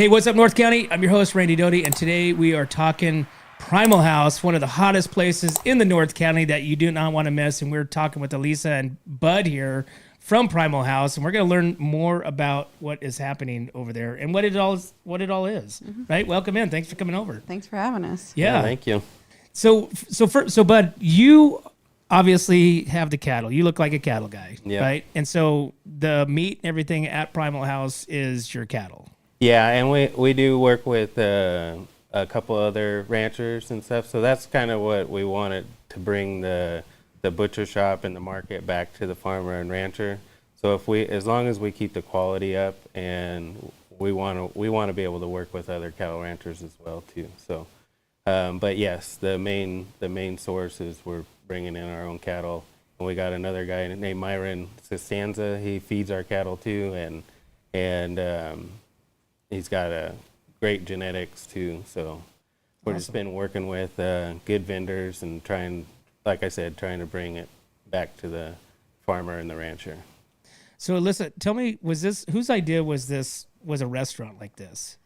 Hey, what's up, North County? I'm your host, Randy Doty, and today we are talking Primal House, one of the hottest places in the North County that you do not want to miss. And we're talking with Alyssa and Bud here from Primal House, and we're going to learn more about what is happening over there and what it all is. Mm-hmm. Right? Welcome in. Thanks for coming over. Thanks for having us. Yeah, thank you. So Bud, you obviously have the cattle. You look like a cattle guy, right? And so the meat and everything at Primal House is your cattle. Yeah, and we do work with a couple other ranchers and stuff. So that's kind of what we wanted to bring the butcher shop and the market back to the farmer and rancher. So as long as we keep the quality up, and we want to be able to work with other cattle ranchers as well too. So, but yes, the main source is we're bringing in our own cattle, and we got another guy named Myron Costanza. He feeds our cattle too, and he's got a great genetics too. So we're just been working with good vendors and trying to bring it back to the farmer and the rancher. So Alyssa, tell me, whose idea was a restaurant like this?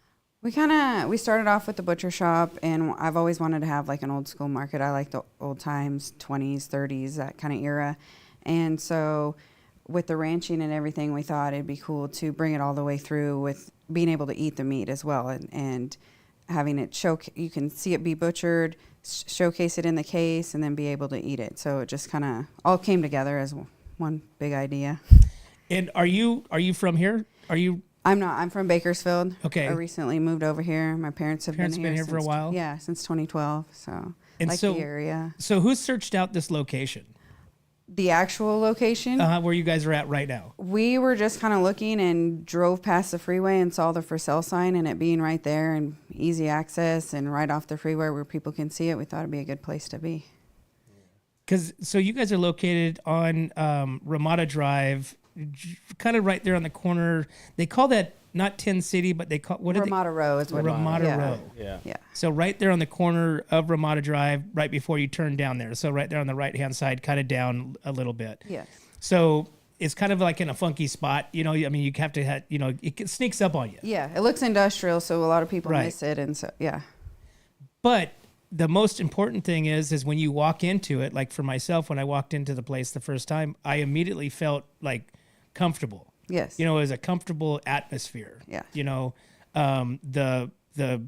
We started off with the butcher shop, and I've always wanted to have like an old school market. I like the old times, 20s, 30s, that kind of era. And so with the ranching and everything, we thought it'd be cool to bring it all the way through with being able to eat the meat as well, and having it you can see it be butchered, showcase it in the case, and then be able to eat it. So it just kind of all came together as one big idea. And are you from here? I'm not. I'm from Bakersfield. Okay. I recently moved over here. My parents have been here for a while? Yeah, since 2012. So And like so, the area. So who searched out this location? The actual location? Where you guys are at right now? We were just kind of looking and drove past the freeway and saw the for sale sign, and it being right there and easy access and right off the freeway where people can see it, we thought it'd be a good place to be. So you guys are located on Ramada Drive, kind of right there on the corner. They call that not Tin City, but they call Ramada Row is what Ramada Row. Yeah. So right there on the corner of Ramada Drive, right before you turn down there. So right there on the right hand side, kind of down a little bit. Yes. So it's kind of like in a funky spot. You have to have, it sneaks up on you. Yeah, it looks industrial, so a lot of people miss it, and so yeah. But the most important thing is when you walk into it, like for myself, when I walked into the place the first time, I immediately felt like comfortable. Yes. It was a comfortable atmosphere. Yeah. The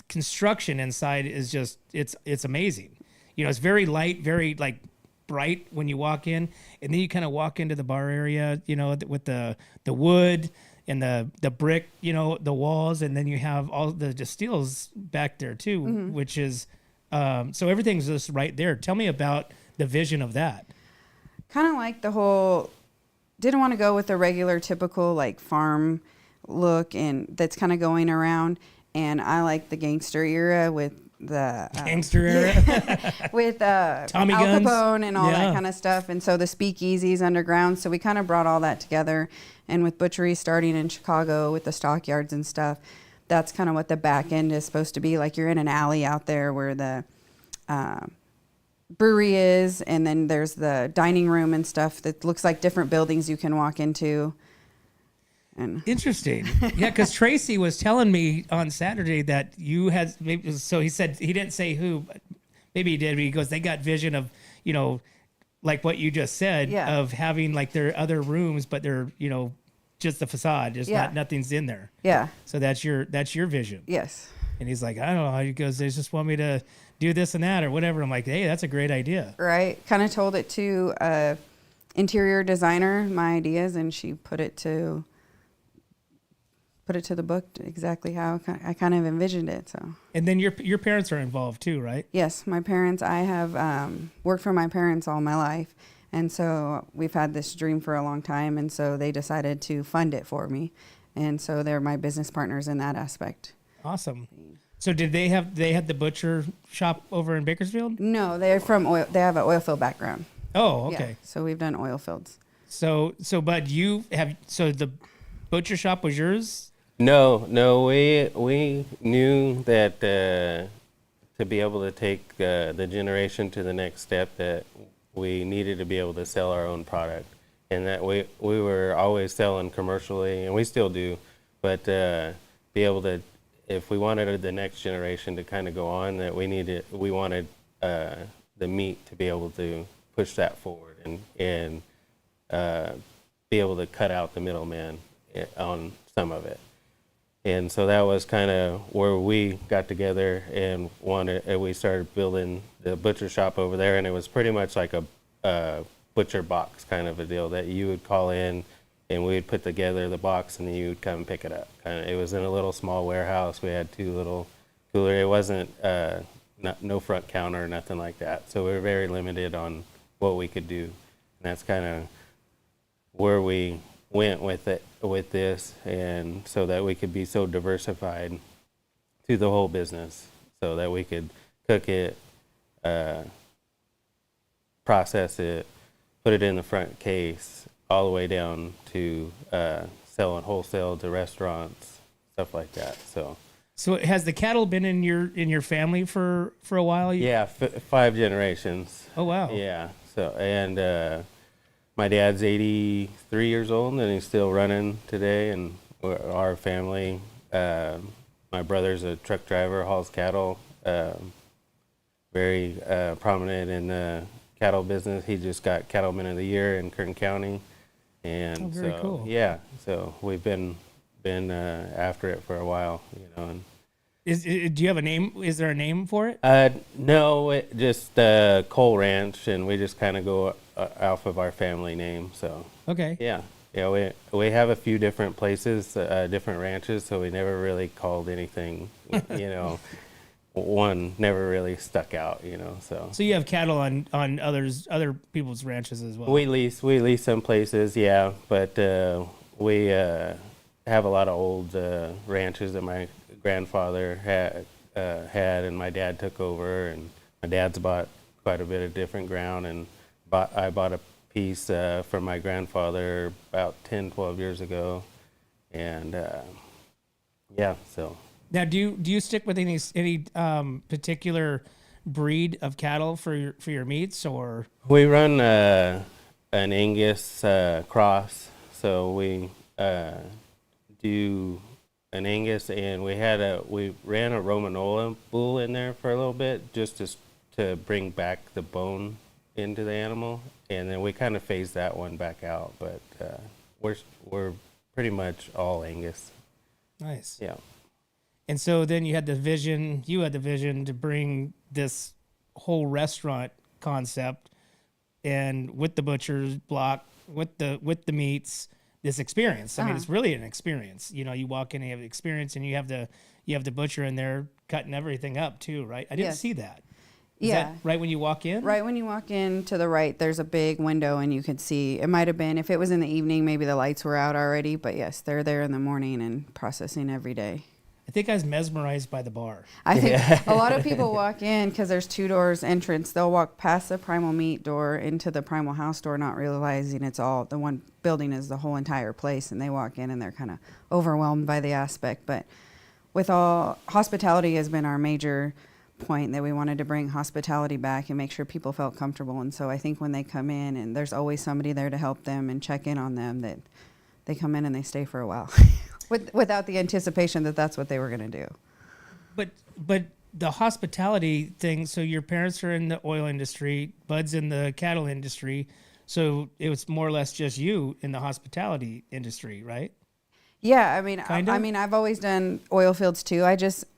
construction inside is just, it's amazing. It's very light, very like bright when you walk in, and then you kind of walk into the bar area, with the wood and the brick, the walls, and then you have all the steels back there too, which is, so everything's just right there. Tell me about the vision of that. Kind of like the whole, didn't want to go with the regular typical like farm look and that's kind of going around. And I like the gangster era with the gangster era with Tommy Al guns. Capone and all that kind of stuff. And so the speakeasies underground. So we kind of brought all that together. And with butchery starting in Chicago with the stockyards and stuff, that's kind of what the back end is supposed to be. Like you're in an alley out there where the brewery is, and then there's the dining room and stuff that looks like different buildings you can walk into. And interesting. Yeah, because Tracy was telling me on Saturday that you had, so he said, he didn't say who, but maybe he did, but he goes, they got vision of, like what you just said, of having like their other rooms, but they're, just the facade, just nothing's in there. Yeah. So that's your vision. Yes. And he's like, I don't know. He goes, they just want me to do this and that or whatever. I'm like, hey, that's a great idea. Right. Kind of told it to a interior designer, my ideas, and she put it to the book exactly how I kind of envisioned it. So. And then your parents are involved too, right? Yes, my parents. I have worked for my parents all my life, and so we've had this dream for a long time, and so they decided to fund it for me, and so they're my business partners in that aspect. Awesome. So did they had the butcher shop over in Bakersfield? No, they're from oil. They have an oil field background. Oh, okay. Yeah, so we've done oil fields. So Bud, so the butcher shop was yours? No, we knew that to be able to take the generation to the next step, that we needed to be able to sell our own product, and that we were always selling commercially, and we still do, but be able to, if we wanted the next generation to kind of go on, that we wanted the meat to be able to push that forward and be able to cut out the middleman on some of it. And so that was kind of where we got together and we started building the butcher shop over there, and it was pretty much like a butcher box kind of a deal that you would call in, and we would put together the box, and then you would come and pick it up. It was in a little small warehouse. We had 2 little coolers. It wasn't no front counter or nothing like that. So we were very limited on what we could do, and that's kind of where we went with this, and so that we could be so diversified through the whole business, so that we could cook it, process it, put it in the front case, all the way down to selling wholesale to restaurants, stuff like that. So has the cattle been in your family for a while? yeah, 5 generations. Oh wow. Yeah. So and my dad's 83 years old, and he's still running today. And our family, my brother's a truck driver, hauls cattle, very prominent in the cattle business. He just got Cattleman of the Year in Kern County, and very so cool. yeah, so we've been after it for a while, And Do you have a name? Is there a name for it? no, just Cole Ranch, and we just kind of go off of our family name. So Okay. yeah, we have a few different places, different ranches, so we never really called anything, one never really stuck out, So So you have cattle on other people's ranches as well. we lease some places, yeah, but we have a lot of old ranches that my grandfather had, and my dad took over, and my dad's bought quite a bit of different ground, and I bought a piece from my grandfather about 10-12 years ago, and yeah, so. Now, do you stick with any particular breed of cattle for your meats, or? We run an Angus cross, so we do an Angus, and we ran a Romanola bull in there for a little bit, just to bring back the bone into the animal, and then we kind of phased that one back out. But we're pretty much all Angus. Nice. Yeah. And so then you had the vision to bring this whole restaurant concept, and with the butcher's block, with the meats, this experience. I mean, it's really an experience. You walk in and you have the experience, and you have the butcher in there cutting everything up too, right? I didn't see that. Is that right when you walk in? Right when you walk in to the right, there's a big window, and you could see. It might have been, if it was in the evening, maybe the lights were out already. But yes, they're there in the morning and processing every day. I think I was mesmerized by the bar. I think a lot of people walk in because there's 2 doors entrance. They'll walk past the Primal Meat door into the Primal House door, not realizing it's all the one building is the whole entire place. And they walk in and they're kind of overwhelmed by the aspect. But with all, hospitality has been our major point, that we wanted to bring hospitality back and make sure people felt comfortable. And so I think when they come in, and there's always somebody there to help them and check in on them, that they come in and they stay for a while. Without the anticipation that that's what they were going to do. But the hospitality thing, so your parents are in the oil industry, Bud's in the cattle industry, so it was more or less just you in the hospitality industry, right? Yeah, I mean, Kind of? I mean, I've always done oil fields too.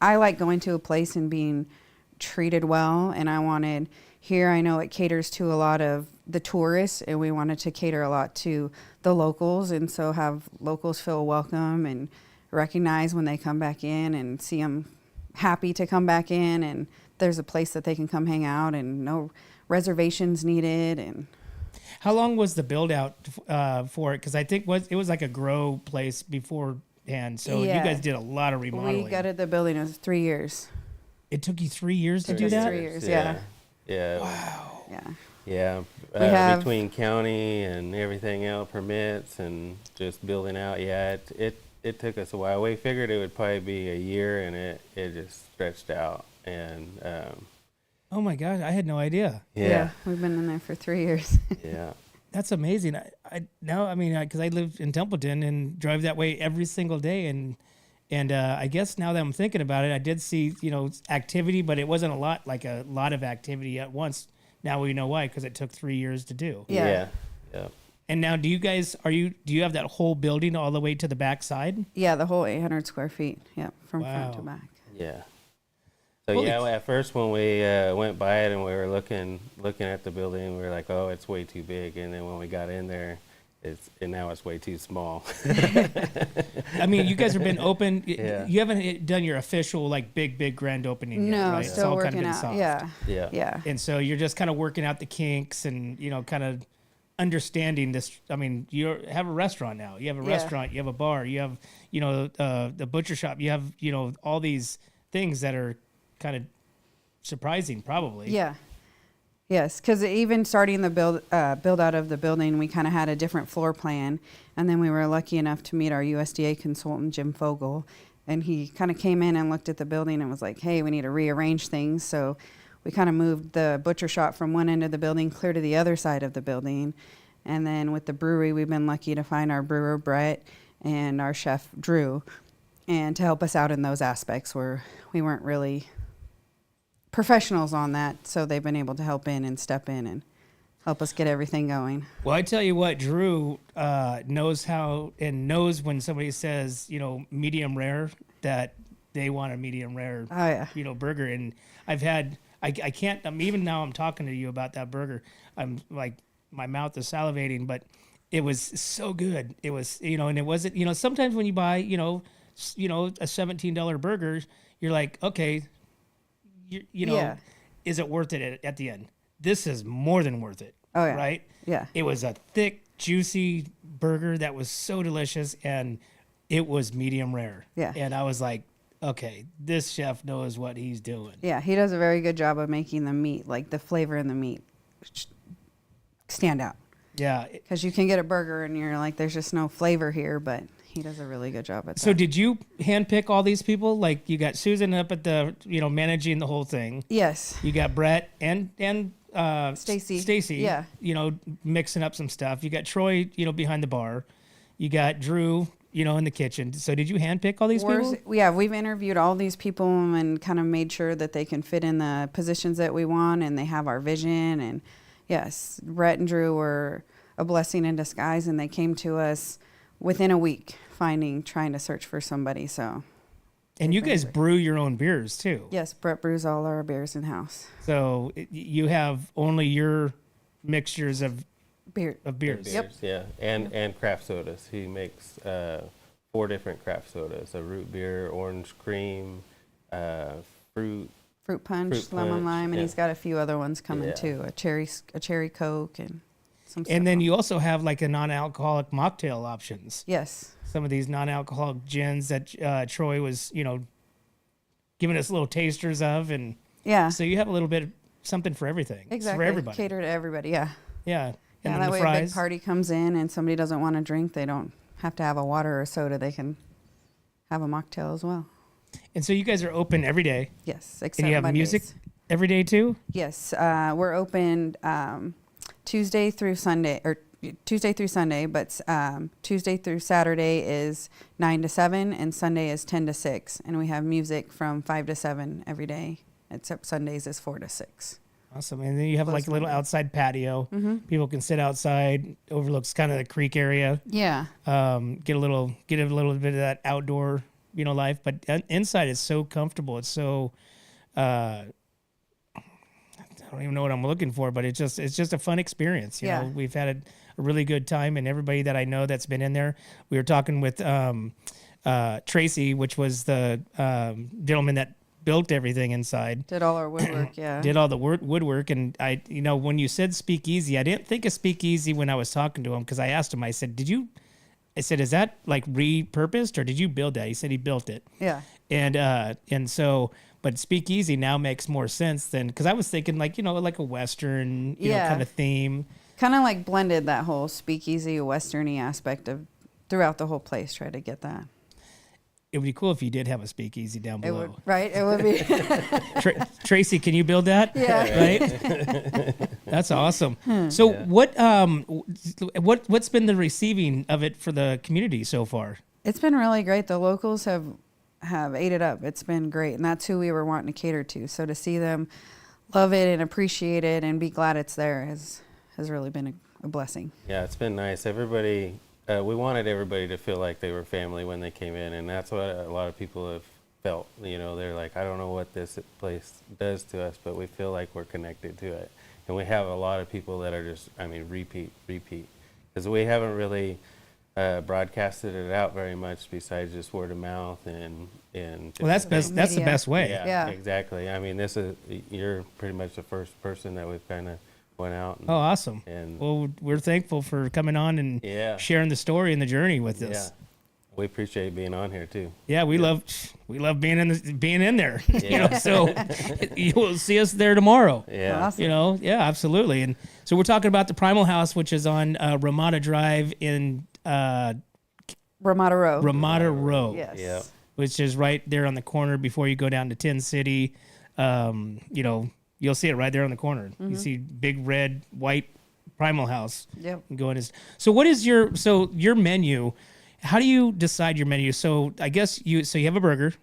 I like going to a place and being treated well, and I know it caters to a lot of the tourists, and we wanted to cater a lot to the locals, and so have locals feel welcome and recognize when they come back in, and see them happy to come back in, and there's a place that they can come hang out, and no reservations needed. And How long was the build out for it? Because I think it was like a grow place beforehand, so you guys did a lot of remodeling. We gutted the building. It was 3 years. It took you 3 years to do that? 3 years, yeah. Yeah. Wow. Yeah. Yeah. Between county and everything else, permits and just building out. Yeah, it took us a while. We figured it would probably be a year, and it just stretched out. And oh my God, I had no idea. yeah. We've been in there for 3 years. Yeah. That's amazing. Because I live in Templeton and drive that way every single day, and I guess now that I'm thinking about it, I did see activity, but it wasn't a lot of activity at once. Now we know why, because it took 3 years to do. Yeah. Yeah. And now, do you have that whole building all the way to the back side? Yeah, the whole 800 square feet. Yeah, from front to Wow. back. Yeah. So Holy at first when we went by it and we were looking at the building, we were like, oh, it's way too big. And then when we got in there, now it's way too small. I mean, you guys have been open. Yeah. You haven't done your official big grand opening yet, No, right? It's still all working kind of been out. soft. Yeah. Yeah. Yeah. And so you're just kind of working out the kinks and kind of understanding this. I mean, you have a restaurant now. You have a restaurant. You have a bar. You have the butcher shop. You have all these things that are kind of surprising, probably. Yeah. Yes, because even starting the build out of the building, we kind of had a different floor plan, and then we were lucky enough to meet our USDA consultant, Jim Fogel, and he kind of came in and looked at the building and was like, "Hey, we need to rearrange things." So we kind of moved the butcher shop from one end of the building clear to the other side of the building, and then with the brewery, we've been lucky to find our brewer Brett and our chef Drew, and to help us out in those aspects where we weren't really professionals on that, so they've been able to help in and step in and help us get everything going. Well, I tell you what, Drew knows when somebody says, medium rare, that they want a medium rare, Oh yeah. burger. And I can't, even now I'm talking to you about that burger. I'm like, my mouth is salivating, but it was so good. It was, and it wasn't, sometimes when you buy, a $17 burger, you're like, okay, Yeah. is it worth it at the end? This is more than worth it. Oh yeah. Right? Yeah. It was a thick, juicy burger that was so delicious, and it was medium rare. Yeah. And I was like, okay, this chef knows what he's doing. Yeah, he does a very good job of making the meat, like the flavor in the meat, stand out. Yeah. Because you can get a burger and you're like, there's just no flavor here, but he does a really good job at So that. did you handpick all these people? Like you got Susan up at the, managing the whole thing. Yes. You got Brett and Stacy. Stacy, Yeah. mixing up some stuff. You got Troy, behind the bar. You got Drew, in the kitchen. So did you handpick all these people? Yeah, we've interviewed all these people and kind of made sure that they can fit in the positions that we want and they have our vision. And yes, Brett and Drew were a blessing in disguise, and they came to us within a week trying to search for somebody. So. And you guys brew your own beers too. Yes, Brett brews all our beers in house. So you have only your mixtures of Beer. beers. Yep. Yeah, and craft sodas. He makes 4 different craft sodas: a root beer, orange cream, fruit. Fruit punch, lemon punch, lime, and yeah. he's got a few other ones coming Yeah. too. A cherry Coke and some. And then stuff. you also have like a non-alcoholic mocktail options. Yes. Some of these non-alcoholic gins that Troy was, giving us little tasters of, and Yeah. so you have a little bit of something for everything. It's Exactly. for everybody. Cater to everybody. Yeah. Yeah. And Yeah. then That the way, a fries. big party comes in and somebody doesn't want to drink. They don't have to have a water or a soda. They can have a mocktail as well. And so you guys are open every day. Yes. Except And you have Mondays. music every day too? Yes. We're open Tuesday through Sunday, but Tuesday through Saturday is 9 to 7 and Sunday is 10 to 6. And we have music from 5 to 7 every day, except Sundays is 4 to 6. Awesome. And then you have like a Close little Monday. outside patio. Mm-hmm. People can sit outside, overlooks kind of the creek area. Yeah. Get a little bit of that outdoor, life. But inside is so comfortable. It's so, I don't even know what I'm looking for, but it's just a fun experience. You Yeah. know, we've had a really good time, and everybody that I know that's been in there. We were talking with Tracy, which was the gentleman that built everything inside. Did all our woodwork, yeah. Did all the woodwork, and I, when you said speakeasy, I didn't think of speakeasy when I was talking to him, because I asked him, I said, is that like repurposed or did you build that? He said he built it. Yeah. And so, but speakeasy now makes more sense than, because I was thinking like, like a Western, Yeah. kind of theme. Kind of like blended that whole speakeasy, Western-y aspect of throughout the whole place, try to get that. It would be cool if you did have a speakeasy down It below. would, right? It would be. Tracy, can you build that? Yeah. Right? That's awesome. So what's been the receiving of it for the community so far? It's been really great. The locals have ate it up. It's been great, and that's who we were wanting to cater to. So to see them love it and appreciate it and be glad it's there has really been a blessing. Yeah, it's been nice. Everybody, we wanted everybody to feel like they were family when they came in, and that's what a lot of people have felt. You know, they're like, I don't know what this place does to us, but we feel like we're connected to it. And we have a lot of people that are just, I mean, repeat, because we haven't really broadcasted it out very much besides just word of mouth and Well, that's best. That's the media. best way. Yeah. Exactly. I mean, you're pretty much the first person that we've kind of went out. Oh, awesome. And Well, we're thankful for coming on and Yeah. sharing the story and the journey with yeah, us. we appreciate being on here too. Yeah, we love being in there. You know, so you will see us there tomorrow. Yeah. Awesome. You know, yeah, absolutely. And so we're talking about the Primal House, which is on Ramada Drive in Ramada Row. Ramada Row, Yes. Yeah. which is right there on the corner before you go down to Tin City. You know, you'll see it right there on the corner. You see big red, white Primal House. Yep. Going is so. What is your menu? How do you decide your menu? So I guess you have a burger,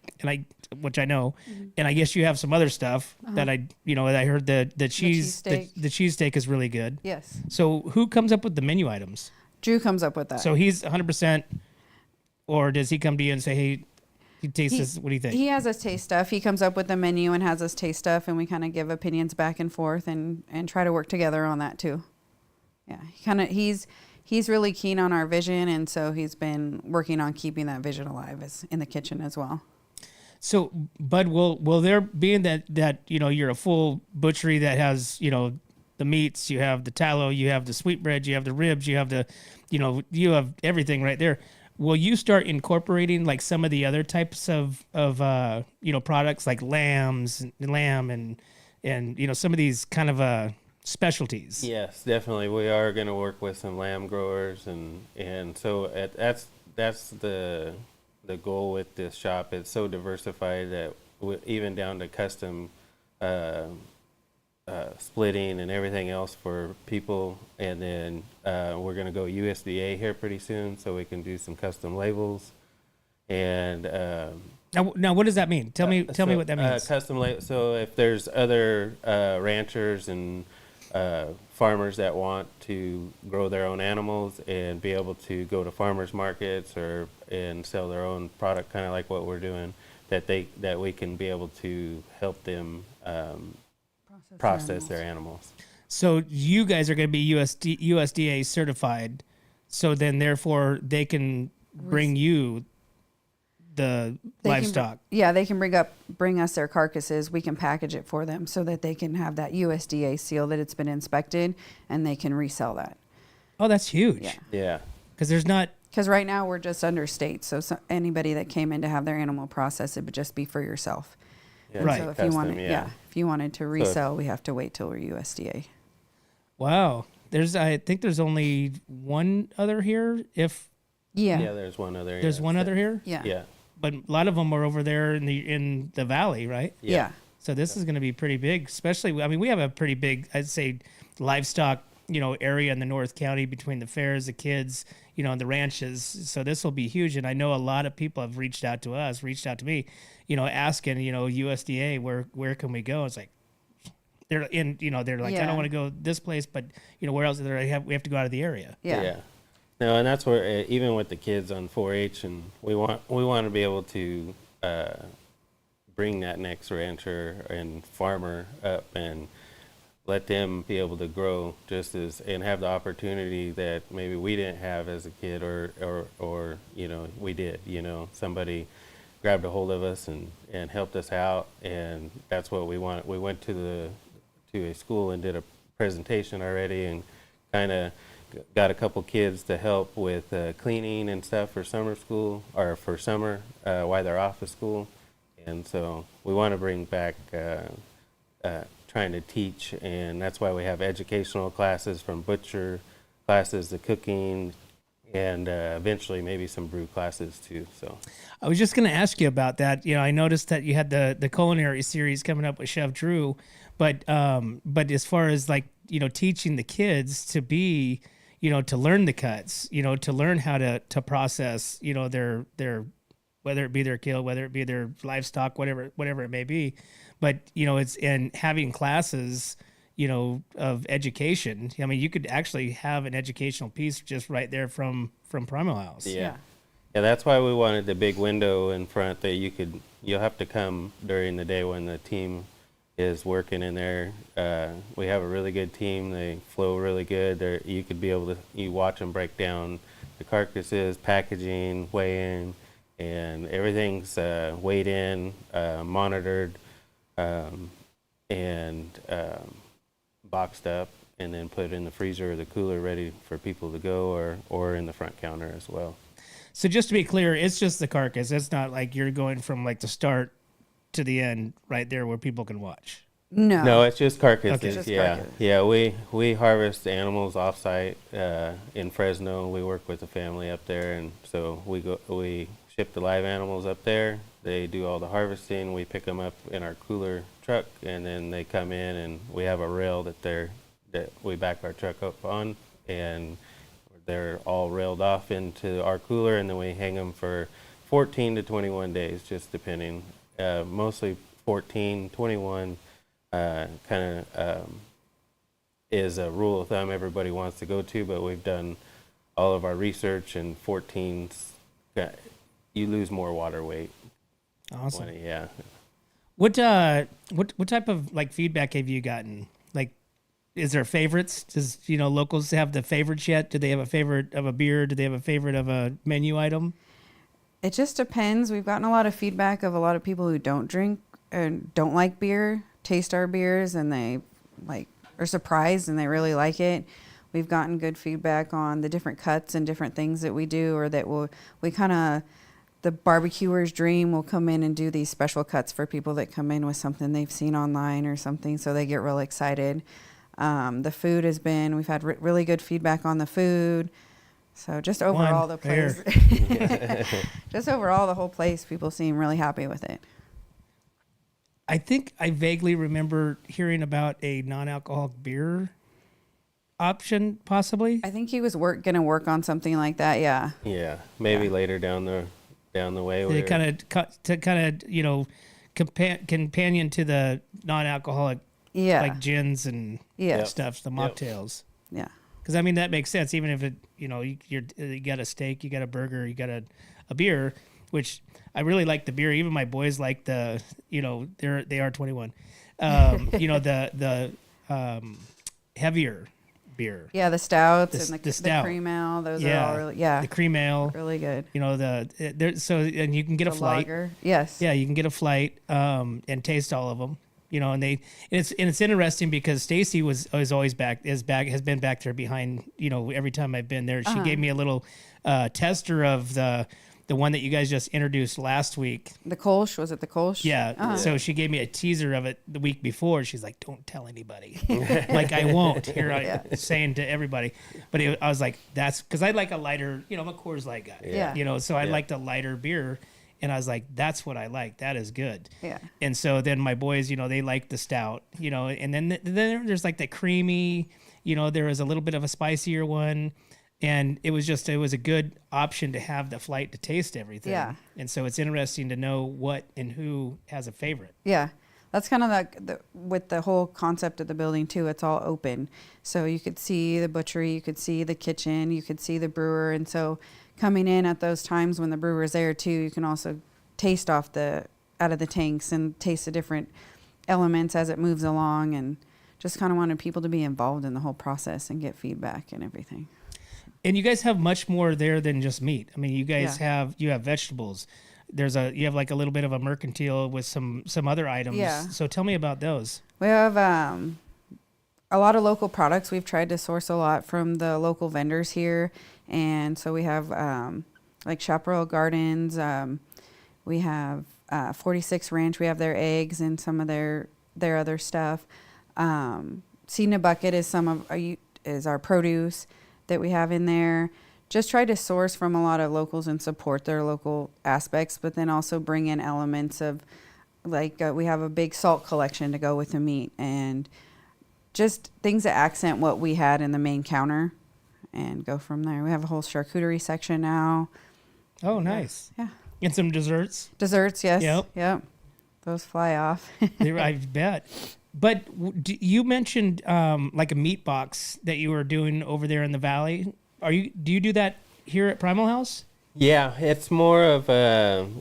which I know, and I guess you have some other stuff that I heard the cheese cheesesteak. the cheesesteak is really good. Yes. So who comes up with the menu items? Drew comes up with that. So he's 100%, or does he come to you and say, hey, he tastes this? What do you think? He has us taste stuff. He comes up with the menu and has us taste stuff, and we kind of give opinions back and forth and try to work together on that too. Yeah, he's really keen on our vision, and so he's been working on keeping that vision alive in the kitchen as well. So, Bud, will there, being that you're a full butchery that has the meats, you have the tallow, you have the sweetbread, you have the ribs, you have you have everything right there. Will you start incorporating like some of the other types of products like lamb and some of these kind of specialties? Yes, definitely. We are going to work with some lamb growers, and so that's the goal with this shop. It's so diversified that even down to custom splitting and everything else for people. And then we're going to go USDA here pretty soon, so we can do some custom labels. And now, what does that mean? Tell me what that means. Custom label. So if there's other ranchers and farmers that want to grow their own animals and be able to go to farmers markets and sell their own product, kind of like what we're doing, that we can be able to help them process their animals. So you guys are going to be USDA certified, so then therefore they can bring you the livestock. They can bring us their carcasses. We can package it for them so that they can have that USDA seal that it's been inspected, and they can resell that. Oh, that's huge. Yeah. Because right now we're just under state, so anybody that came in to have their animal processed, it would just be for yourself. Yeah, And Right. So if custom, you wanted, yeah. if you wanted to resell, we have to wait till we're USDA. Wow. I think there's only one other here. Yeah, there's one other. There's one other here. Yeah. But a lot of them are over there in the valley, right? Yeah. So this is going to be pretty big, especially, I mean, we have a pretty big, I'd say, livestock, area in the North County between the fairs, the kids, and the ranches. So this will be huge. And I know a lot of people have reached out to me, asking, USDA, where can we go? It's like, they're like, I don't want to go this place, but, where else? We have to go out of the area. Yeah. No, and that's where even with the kids on 4-H, and we want to be able to bring that next rancher and farmer up and let them be able to grow and have the opportunity that maybe we didn't have as a kid, or we did. Somebody grabbed a hold of us and helped us out, and that's what we want. We went to a school and did a presentation already, and kind of got a couple kids to help with cleaning and stuff for summer school, or for summer while they're off of school. And so we want to bring back trying to teach, and that's why we have educational classes, from butcher classes to cooking, and eventually maybe some brew classes too. So I was just going to ask you about that. I noticed that you had the culinary series coming up with Chef Drew, but as far as like teaching the kids to be, to learn the cuts, to learn how to process, their whether it be their kill, whether it be their livestock, whatever it may be. But, it's in having classes, of education. I mean, you could actually have an educational piece just right there from Primal House. Yeah. Yeah, that's why we wanted the big window in front that you'll have to come during the day when the team is working in there. We have a really good team. They flow really good. You could be able to, you watch them break down the carcasses, packaging, weigh in, and everything's weighed in, monitored, and boxed up, and then put in the freezer or the cooler ready for people to go, or in the front counter as well. So just to be clear, it's just the carcass. It's not like you're going from like the start to the end right there where people can watch. No, it's just carcasses. Okay. Just Yeah, carcass. yeah. We harvest animals off-site in Fresno. We work with a family up there, and so we ship the live animals up there. They do all the harvesting. We pick them up in our cooler truck, and then they come in, and we have a rail that we back our truck up on, and they're all railed off into our cooler, and then we hang them for 14 to 21 days, just depending. Mostly 14, 21 kind of is a rule of thumb everybody wants to go to, but we've done all of our research, and 14's you lose more water weight. Awesome. Yeah. What type of like feedback have you gotten? Like, is there favorites? Does locals have the favorites yet? Do they have a favorite of a beer? Do they have a favorite of a menu item? it just depends. We've gotten a lot of feedback of a lot of people who don't drink and don't like beer, taste our beers, and they are surprised and they really like it. We've gotten good feedback on the different cuts and different things that we do, or that the barbecuer's dream will come in and do these special cuts for people that come in with something they've seen online or something, so they get real excited. The food we've had really good feedback on the food. So just overall the place, just overall the whole place, people seem really happy with it. I think I vaguely remember hearing about a non-alcoholic beer option, possibly. I think he was going to work on something like that. Yeah. Yeah, maybe later down the way. To kind of companion to the non-alcoholic, like gins and stuff, the mocktails. Yeah. Because I mean that makes sense. Even if you got a steak, you got a burger, you got a beer, which I really like the beer. Even my boys like they are 21. The heavier beer. Yeah, the stouts and the cream ale. Those are all really the cream ale, really good. And you can get a flight. Lager. Yes. Yeah, you can get a flight and taste all of them. And it's interesting because Stacy has been back there behind. Every time I've been there, she gave me a little tester of the one that you guys just introduced last week. The Kolsch, was it the Kolsch? Yeah. So she gave me a teaser of it the week before. She's like, "Don't tell anybody." Like I won't. Here I'm saying to everybody, but I was like, "That's because I like a lighter, I'm a Coors Light guy. Yeah. So I liked a lighter beer." And I was like, that's what I like. That is good. Yeah. And so then my boys, they like the stout, and then there's like the creamy, there was a little bit of a spicier one. And it was a good option to have the flight to taste everything. Yeah. And so it's interesting to know what and who has a favorite. Yeah. That's kind of with the whole concept of the building too. It's all open. So you could see the butchery, you could see the kitchen, you could see the brewer. And so coming in at those times when the brewer is there too, you can also taste out of the tanks and taste the different elements as it moves along, and just kind of wanted people to be involved in the whole process and get feedback and everything. And you guys have much more there than just meat. I mean, you guys have vegetables. You have like a little bit of a mercantile with some other items. Yeah. So tell me about those. We have a lot of local products. We've tried to source a lot from the local vendors here. And so we have like Chaparral Gardens. We have 46 Ranch. We have their eggs and some of their other stuff. Seed in a Bucket is our produce that we have in there. Just try to source from a lot of locals and support their local aspects, but then also bring in elements of we have a big salt collection to go with the meat, and just things that accent what we had in the main counter and go from there. We have a whole charcuterie section now. Oh, nice. Yeah. And some desserts. Desserts, yes. Yep. Those fly off. I bet. But you mentioned like a meat box that you were doing over there in the valley. Do you do that here at Primal House? Yeah, it's more of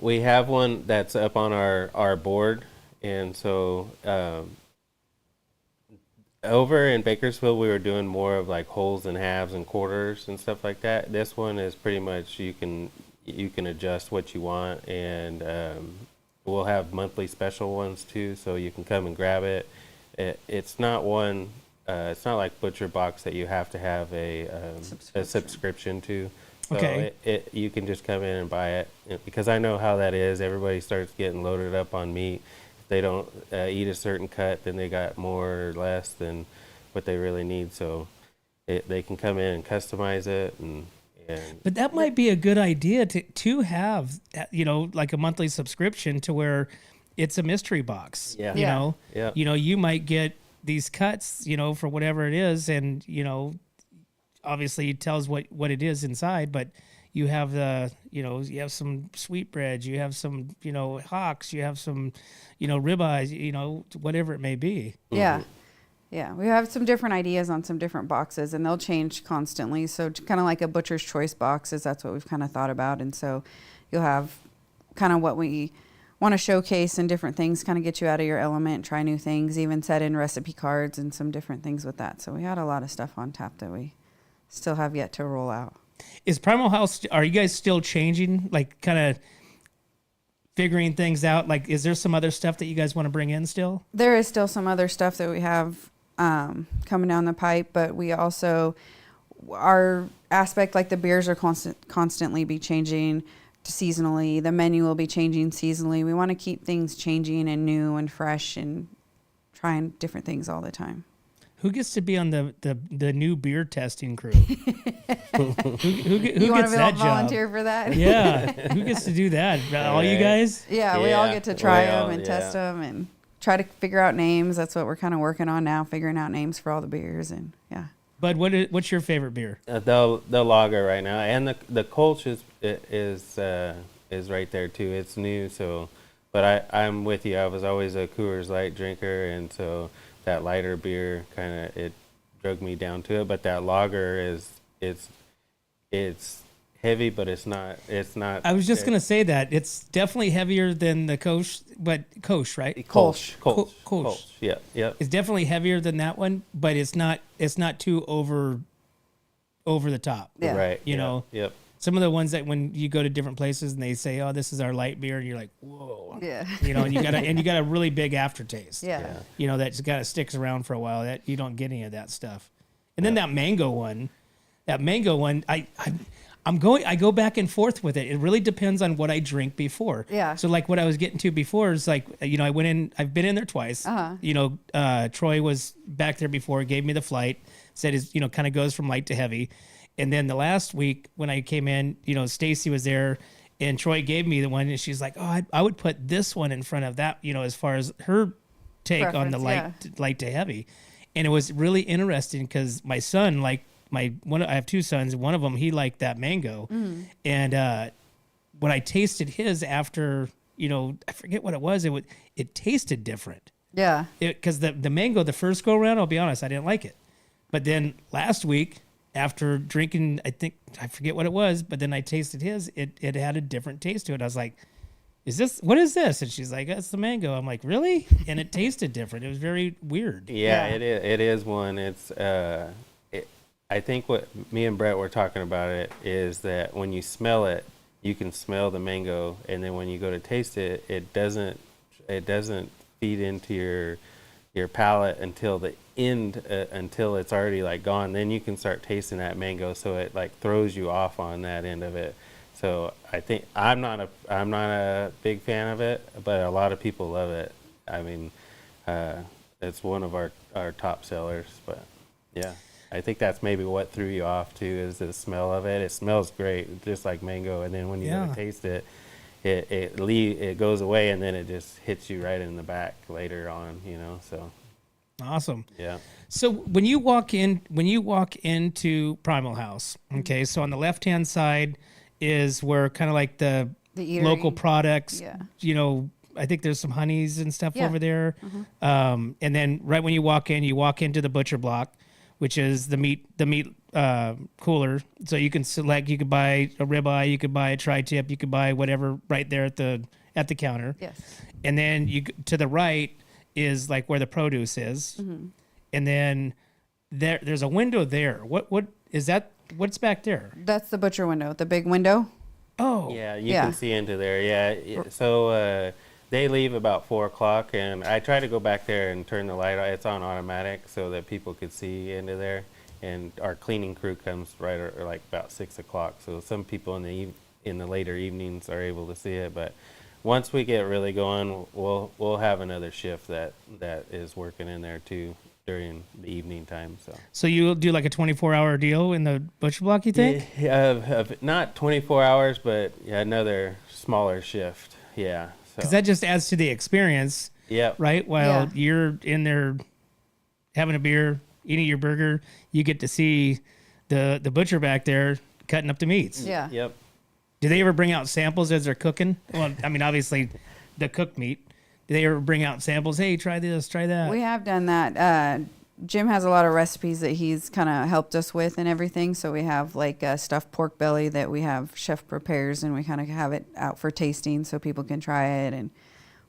we have one that's up on our board, and so over in Bakersfield we were doing more of like wholes and halves and quarters and stuff like that. This one is pretty much you can adjust what you want, and we'll have monthly special ones too, so you can come and grab it. It's not one. It's not like Butcher Box that you have to have a subscription to. So Okay. you can just come in and buy it, because I know how that is. Everybody starts getting loaded up on meat. If they don't eat a certain cut, then they got more or less than what they really need. So they can come in and customize it. But that might be a good idea to have, like a monthly subscription to where it's a mystery box. Yeah. You know, you might get these cuts, for whatever it is, and obviously it tells what it is inside, but you have you have some sweetbreads, you have some, hocks, you have some, ribeyes, whatever it may be. Yeah. Yeah. We have some different ideas on some different boxes, and they'll change constantly. So kind of like a butcher's choice boxes, that's what we've kind of thought about. And so you'll have kind of what we want to showcase and different things, kind of get you out of your element, try new things, even set in recipe cards and some different things with that. So we had a lot of stuff on tap that we still have yet to roll out. Is Primal House, are you guys still changing, like kind of figuring things out? Like, is there some other stuff that you guys want to bring in still? There is still some other stuff that we have coming down the pipe, but we also, our aspect, like the beers are constantly be changing seasonally. The menu will be changing seasonally. We want to keep things changing and new and fresh and trying different things all the time. Who gets to be on the new beer testing crew? who You want gets to that volunteer job? for that? Yeah, who gets to do that? All you guys? Yeah, we all get to try them and yeah. test them and try to figure out names. That's what we're kind of working on now, figuring out names for all the beers. And yeah. Bud, what's your favorite beer? The lager right now, and the Kolsch is right there too. It's new, so but I'm with you. I was always a Coors Light drinker, and so that lighter beer kind of it drug me down to it. But that lager it's heavy, but it's not. I was just gonna say that it's definitely heavier than the Kolsch, but Kolsch, right? Kolsch. Kolsch. Yeah. It's definitely heavier than that one, but it's not too over the top. Yeah. Right. You know. Yep. Some of the ones that when you go to different places and they say, "Oh, this is our light beer," and you're like, "Whoa." Yeah. And you got a really big aftertaste. Yeah. That's got to sticks around for a while. That you don't get any of that stuff. And then that mango one, I go back and forth with it. It really depends on what I drink before. Yeah. So like what I was getting to before is like, I've been in there twice. Uh-huh. Troy was back there before, gave me the flight, said is, kind of goes from light to heavy. And then the last week when I came in, Stacy was there and Troy gave me the one and she's like, "Oh, I would put this one in front of that, as far as her take on the light to heavy." And it was really interesting because my son, I have two sons. One of them, he liked that mango. Mm. And when I tasted his after, I forget what it was. It tasted different. Yeah. Because the mango, the first go around, I'll be honest, I didn't like it. But then last week, after drinking, I forget what it was, but then I tasted his, it had a different taste to it. I was like, what is this? And she's like, "That's the mango." I'm like, "Really?" And it tasted different. It was very weird. Yeah. It is one. It's I think what me and Brett were talking about it is that when you smell it, you can smell the mango, and then when you go to taste it, it doesn't feed into your palate until the end, until it's already like gone. Then you can start tasting that mango, so it like throws you off on that end of it. So I think I'm not a big fan of it, but a lot of people love it. I mean, it's one of our top sellers. But yeah, I think that's maybe what threw you off too, is the smell of it. It smells great, just like mango, and then when you go to taste it, it goes away, and then it just hits you right in the back later on. So Awesome. Yeah. So when you walk into Primal House, okay, so on the left-hand side is where kind of like the Eatery. local products, Yeah. you know, I think there's some honeys and stuff Yeah. over there. And then right when you walk into the butcher block, which is the meat cooler. So you can select, you could buy a ribeye, you could buy a tri-tip, you could buy whatever right there at the counter. Yes. And then to the right is like where the produce is. And then there's a window there. What is that? What's back there? That's the butcher window, the big window. Oh, Yeah, you Yeah. can see into there. Yeah. So they leave about 4 o'clock, and I try to go back there and turn the light on. It's on automatic so that people could see into there. And our cleaning crew comes right or like about 6 o'clock. So some people in the later evenings are able to see it. But once we get really going, we'll have another shift that is working in there too during the evening time. So you'll do like a 24-hour deal in the butcher block, you think? Not 24 hours, but another smaller shift. Yeah. Because that just adds to the experience, Yep. right? While you're in there having a beer, eating your burger, you get to see the butcher back there cutting up the meats. Yeah. Yep. Do they ever bring out samples as they're cooking? Well, I mean, obviously, the cooked meat. Do they ever bring out samples? Hey, try this, try that. We have done that. Jim has a lot of recipes that he's kind of helped us with and everything. So we have like a stuffed pork belly that we have chef prepares, and we kind of have it out for tasting so people can try it. And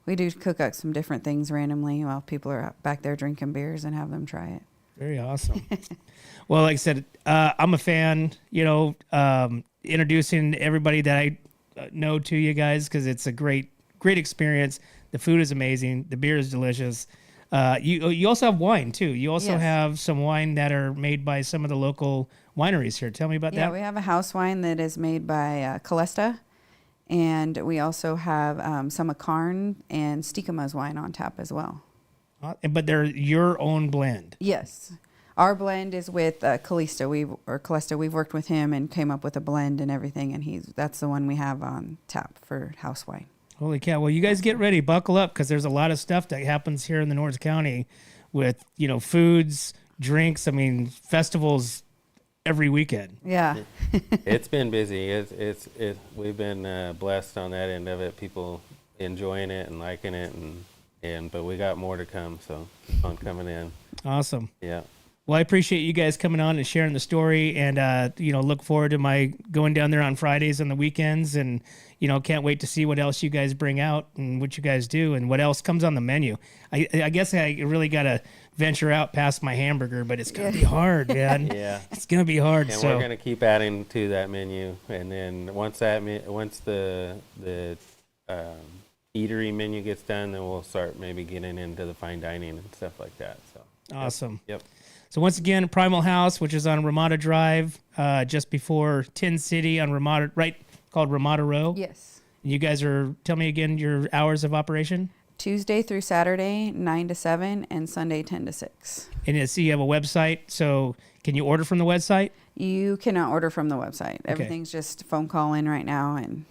we do cook up some different things randomly while people are back there drinking beers and have them try it. Very awesome. Well, like I said, I'm a fan, introducing everybody that I know to you guys because it's a great experience. The food is amazing. The beer is delicious. You also have wine, too. You also Yes. have some wine that are made by some of the local wineries here. Tell me about Yeah, that. we have a house wine that is made by Calesta. And we also have some Acarn and Stikama's wine on tap as well. But they're your own blend. Yes. Our blend is with Calista. We've worked with him and came up with a blend and everything, and that's the one we have on tap for house wine. Holy cow. Well, you guys get ready. Buckle up because there's a lot of stuff that happens here in the North County with, foods, drinks. I mean, festivals every weekend. Yeah. It's been busy. We've been blessed on that end of it. People enjoying it and liking it, but we got more to come. So keep on coming in. Awesome. Yeah. Well, I appreciate you guys coming on and sharing the story, and look forward to my going down there on Fridays and the weekends, and can't wait to see what else you guys bring out and what you guys do and what else comes on the menu. I guess I really got to venture out past my hamburger, but it's gonna be hard, man. Yeah. It's gonna be hard. And so we're gonna keep adding to that menu, and then once the eatery menu gets done, then we'll start maybe getting into the fine dining and stuff like that. So awesome. Yep. So once again, Primal House, which is on Ramada Drive, just before Tin City on Ramada, right, called Ramada Row. Yes. And you guys tell me again your hours of operation. Tuesday through Saturday, 9 to 7, and Sunday, 10 to 6. And so you have a website. So can you order from the website? You cannot order from the website. Everything's just phone call in right now, and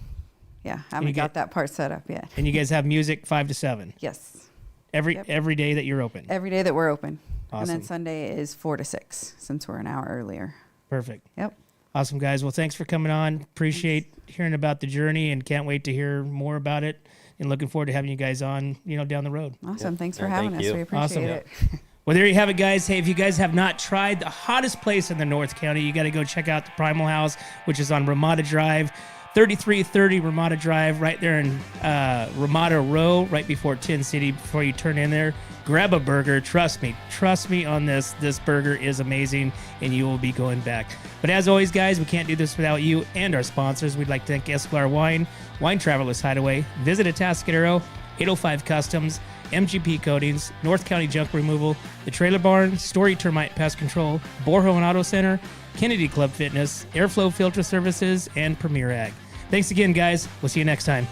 haven't got that part set up yet. And you guys have music 5 to 7 Yes. every day that you're open. Every day that we're open. Awesome. And then Sunday is 4 to 6 since we're an hour earlier. Perfect. Yep. Awesome, guys. Well, thanks for coming on. Appreciate hearing about the journey and can't wait to hear more about it. And looking forward to having you guys on, down the road. Awesome. Yep. Thanks for Yeah, having thank us. you. We appreciate Awesome. it. Well, there you have it, guys. Hey, if you guys have not tried the hottest place in the North County, you got to go check out the Primal House, which is on Ramada Drive, 3330 Ramada Drive, right there in Ramada Row, right before Tin City, before you turn in there. Grab a burger. Trust me on this. This burger is amazing, and you will be going back. But as always, guys, we can't do this without you and our sponsors. We'd like to thank Esquire Wine Travelers Hideaway, Visit Atascadero, 805 Customs, MGP Coatings, North County Junk Removal, The Trailer Barn, Story Termite Pest Control, Borho and Auto Center, Kennedy Club Fitness, Airflow Filter Services, and Premier Ag. Thanks again, guys. We'll see you next time.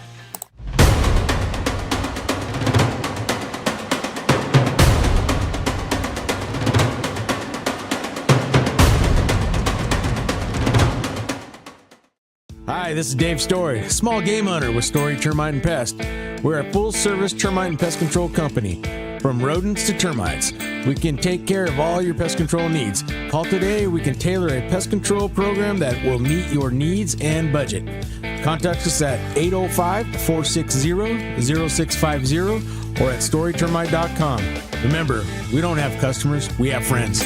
Hi, this is Dave Story, small game hunter with Story Termite and Pest. We're a full-service termite and pest control company. From rodents to termites, we can take care of all your pest control needs. Call today. We can tailor a pest control program that will meet your needs and budget. Contact us at 805-460-0650 or at storytermite.com. Remember, we don't have customers, we have friends.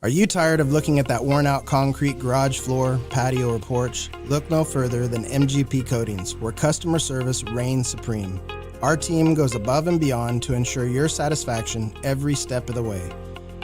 Are you tired of looking at that worn-out concrete garage floor, patio, or porch? Look no further than MGP Coatings, where customer service reigns supreme. Our team goes above and beyond to ensure your satisfaction every step of the way.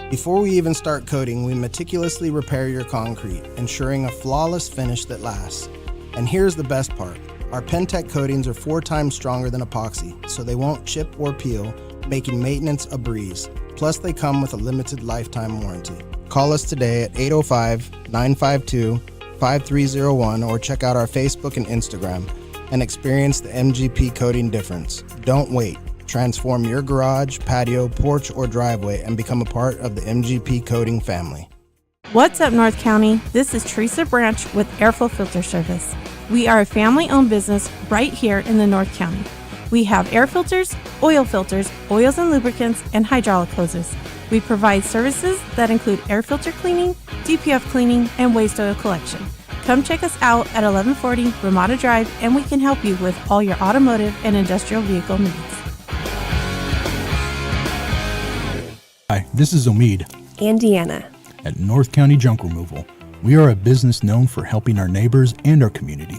Before we even start coating, we meticulously repair your concrete, ensuring a flawless finish that lasts. And here's the best part. Our Pentec coatings are 4 times stronger than epoxy, so they won't chip or peel, making maintenance a breeze. Plus, they come with a limited lifetime warranty. Call us today at 805-952-5301 or check out our Facebook and Instagram and experience the MGP coating difference. Don't wait. Transform your garage, patio, porch, or driveway and become a part of the MGP coating family. What's up, North County? This is Teresa Branch with Airflow Filter Service. We are a family-owned business right here in the North County. We have air filters, oils and lubricants, and hydraulic hoses. We provide services that include air filter cleaning, DPF cleaning, and waste oil collection. Come check us out at 1140 Ramada Drive, and we can help you with all your automotive and industrial vehicle needs. Hi, this is Omid and Deanna at North County Junk Removal. We are a business known for helping our neighbors and our community.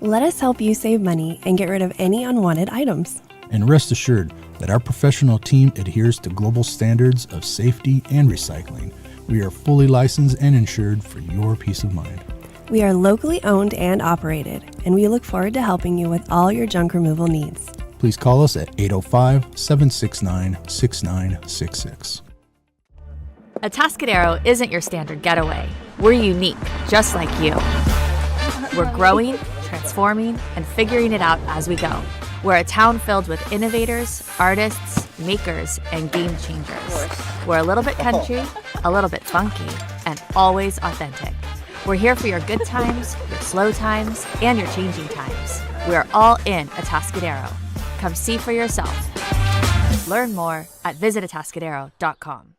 Let us help you save money and get rid of any unwanted items. And rest assured that our professional team adheres to global standards of safety and recycling. We are fully licensed and insured for your peace of mind. We are locally owned and operated, and we look forward to helping you with all your junk removal needs. Please call us at 805-769-6966. Atascadero isn't your standard getaway. We're unique, just like you. We're growing, transforming, and figuring it out as we go. We're a town filled with innovators, artists, makers, and game changers. We're a little bit country, a little bit funky, and always authentic. We're here for your good times, your slow times, and your changing times. We're all in Atascadero. Come see for yourself. Learn more at visitatascadero.com.